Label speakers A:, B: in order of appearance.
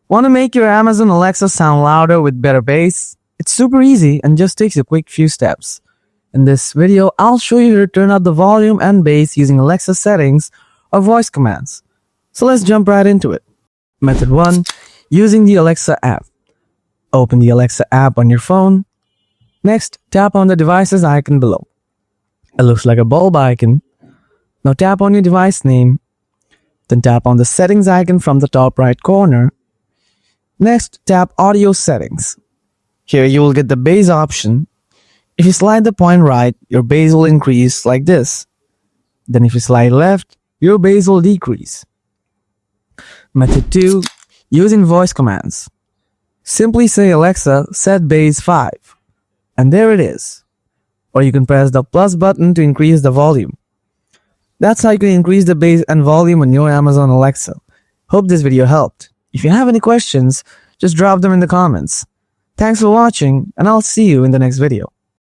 A: Want to make your Amazon Alexa sound louder with better bass? It's super easy and just takes a quick few steps. In this video, I'll show you how to turn up the volume and bass using Alexa settings or voice commands. So let's jump right into it. Method 1. Using the Alexa app. Open the Alexa app on your phone. Next, tap on the device's icon below. It looks like a bulb icon. Now tap on your device name. Then tap on the settings icon from the top right corner. Next, tap audio settings. Here you will get the bass option. If you slide the point right, your bass will increase like this. Then if you slide left, your bass will decrease. Method 2. Using voice commands. Simply say Alexa, set bass 5. And there it is. Or you can press the plus button to increase the volume. That's how you can increase the bass and volume on your Amazon Alexa. Hope this video helped. If you have any questions, just drop them in the comments. Thanks for watching, and I'll see you in the next video.